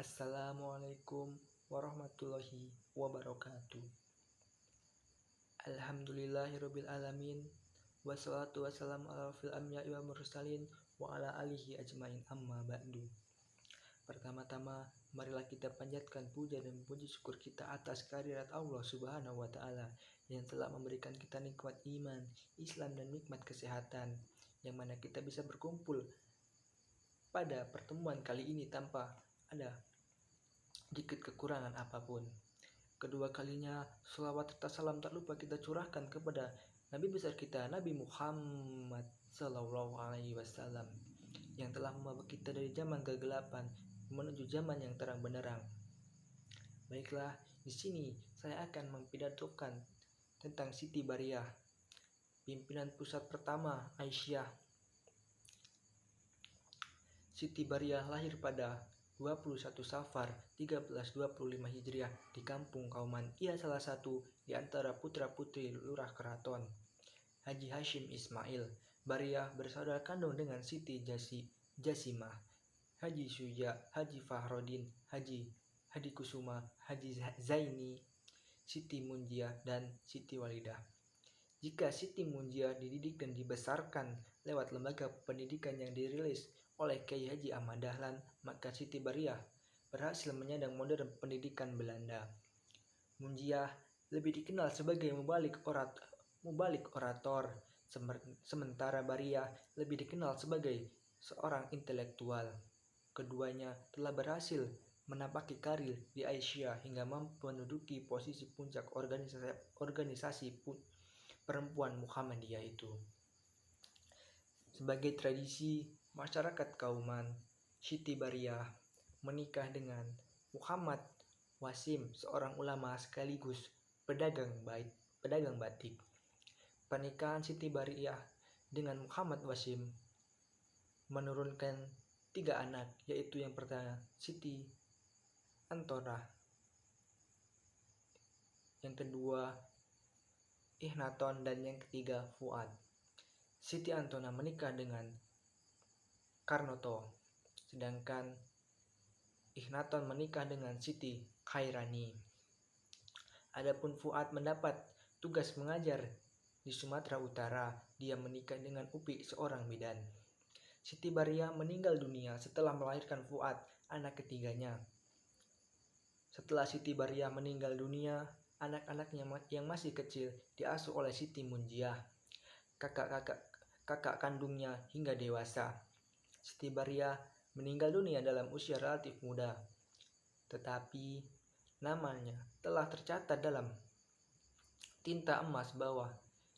Assalamualaikum warahmatullahi wabarakatuh. Alhamdulillahirabbil alamin. Wassalatu wassalamu ala fil anbiya'i wal mursalin wa ala alihi ajmain amma ba'du. Pertama-tama, marilah kita panjatkan puja dan puji syukur kita atas kehadirat Allah Subhanahu wa taala yang telah memberikan kita nikmat iman, Islam dan nikmat kesehatan, yang mana kita bisa berkumpul pada pertemuan kali ini tanpa ada sedikit kekurangan apapun. Kedua kalinya, selawat serta salam tak lupa kita curahkan kepada Nabi besar kita, Nabi Muhammad Sallallahu Alaihi Wasallam, yang telah membawa kita dari zaman kegelapan menuju zaman yang terang benderang. Baiklah, di sini saya akan mempidatokan tentang Siti Bariyah, pimpinan pusat pertama Aisyah. Siti Bariyah lahir pada 21 Safar 1325 Hijriah di Kampung Kauman. Ia salah satu di antara putra-putri Lurah Keraton Haji Hashim Ismail. Bariyah bersaudara kandung dengan Siti Jasimah, Haji Suja, Haji Fahrodin, Haji Kusuma, Haji Zaini, Siti Munjiah, dan Siti Walidah. Jika Siti Munjiah dididik dan dibesarkan lewat lembaga pendidikan yang dirilis oleh Kiai Haji Ahmad Dahlan, maka Siti Bariyah berhasil menyandang modern pendidikan Belanda. Munjiah lebih dikenal sebagai mubalik orator, sementara Bariyah lebih dikenal sebagai seorang intelektual. Keduanya telah berhasil menapaki karir di Aisyah hingga mampu menduduki posisi puncak organisasi perempuan Muhammadiyah itu. Sebagai tradisi masyarakat Kauman, Siti Bariyah menikah dengan Muhammad Wasim, seorang ulama sekaligus pedagang batik. Pernikahan Siti Bariyah dengan Muhammad Wasim menurunkan 3 anak, yaitu yang pertama Siti Antonah, yang kedua Ihnaton, dan yang ketiga Fuad. Siti Antonah menikah dengan Karnoto, sedangkan Ihnaton menikah dengan Siti Khairani. Adapun Fuad mendapat tugas mengajar di Sumatera Utara. Dia menikah dengan Upi, seorang bidan. Siti Bariyah meninggal dunia setelah melahirkan Fuad, anak ketiganya. Setelah Siti Bariyah meninggal dunia, anak-anaknya yang masih kecil diasuh oleh Siti Munjiah, kakak kandungnya, hingga dewasa. Siti Bariyah meninggal dunia dalam usia relatif muda, tetapi namanya telah tercatat dalam tinta emas bahwa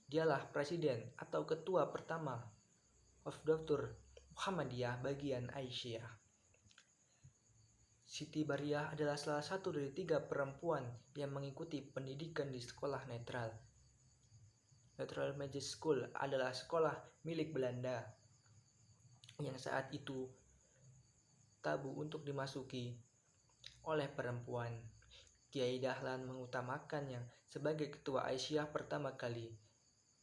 dialah presiden atau ketua pertama of Dr. Muhammadiyah bagian Aisyah. Siti Bariyah adalah salah satu dari 3 perempuan yang mengikuti pendidikan di sekolah netral. Neutral Magic School adalah sekolah milik Belanda yang saat itu tabu untuk dimasuki oleh perempuan. Kiai Dahlan mengutamakannya sebagai ketua Aisyah pertama kali.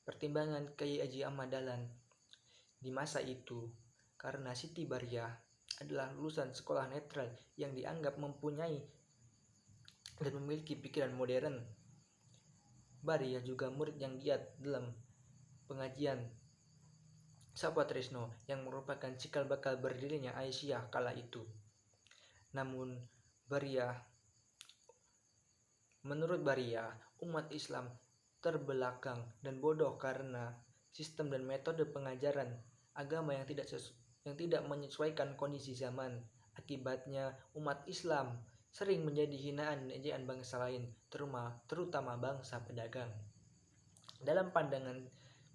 Pertimbangan Kiai Haji Ahmad Dahlan di masa itu karena Siti Bariyah adalah lulusan sekolah netral yang dianggap mempunyai dan memiliki pikiran modern. Bariyah juga murid yang giat dalam pengajian Sapa Tresno yang merupakan cikal bakal berdirinya Aisyah kala itu. Namun menurut Bariyah, umat Islam terbelakang dan bodoh karena sistem dan metode pengajaran agama yang tidak menyesuaikan kondisi zaman. Akibatnya umat Islam sering menjadi hinaan dan ejaan bangsa lain, terutama bangsa pedagang. Dalam pandangan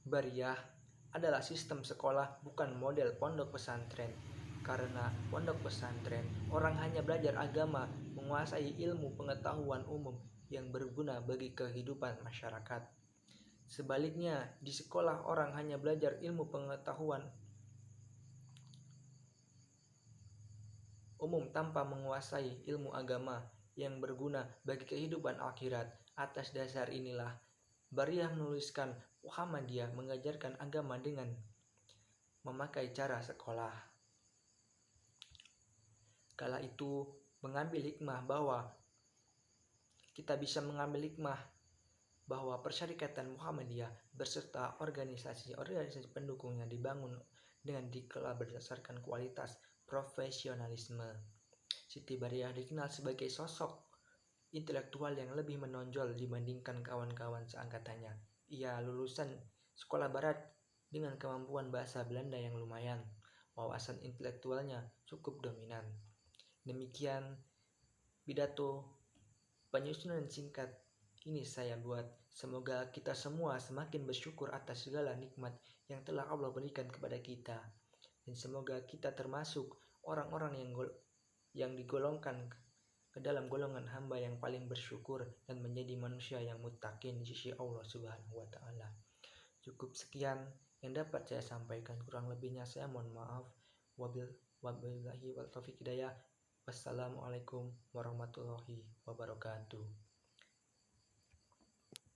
Bariyah adalah sistem sekolah bukan model pondok pesantren. Karena pondok pesantren, orang hanya belajar agama, menguasai ilmu pengetahuan umum yang berguna bagi kehidupan masyarakat. Sebaliknya, di sekolah orang hanya belajar ilmu pengetahuan umum tanpa menguasai ilmu agama yang berguna bagi kehidupan akhirat. Atas dasar inilah Bariyah menuliskan Muhammadiyah mengajarkan agama dengan memakai cara sekolah. Kala itu mengambil hikmah bahwa Persyarikatan Muhammadiyah beserta organisasi-organisasi pendukungnya dibangun dengan dikelola berdasarkan kualitas profesionalisme. Siti Bariyah dikenal sebagai sosok intelektual yang lebih menonjol dibandingkan kawan-kawan seangkatannya. Ia lulusan sekolah barat dengan kemampuan bahasa Belanda yang lumayan. Wawasan intelektualnya cukup dominan. Demikian pidato penyusunan singkat ini saya buat. Semoga kita semua semakin bersyukur atas segala nikmat yang telah Allah berikan kepada kita. Dan semoga kita termasuk orang-orang yang digolongkan ke dalam golongan hamba yang paling bersyukur dan menjadi manusia yang muttaqin di sisi Allah Subhanahu wa taala. Cukup sekian yang dapat saya sampaikan, kurang lebihnya saya mohon maaf. Wabillahi wal taufiq hidayah. Wassalamualaikum warahmatullahi wabarakatuh.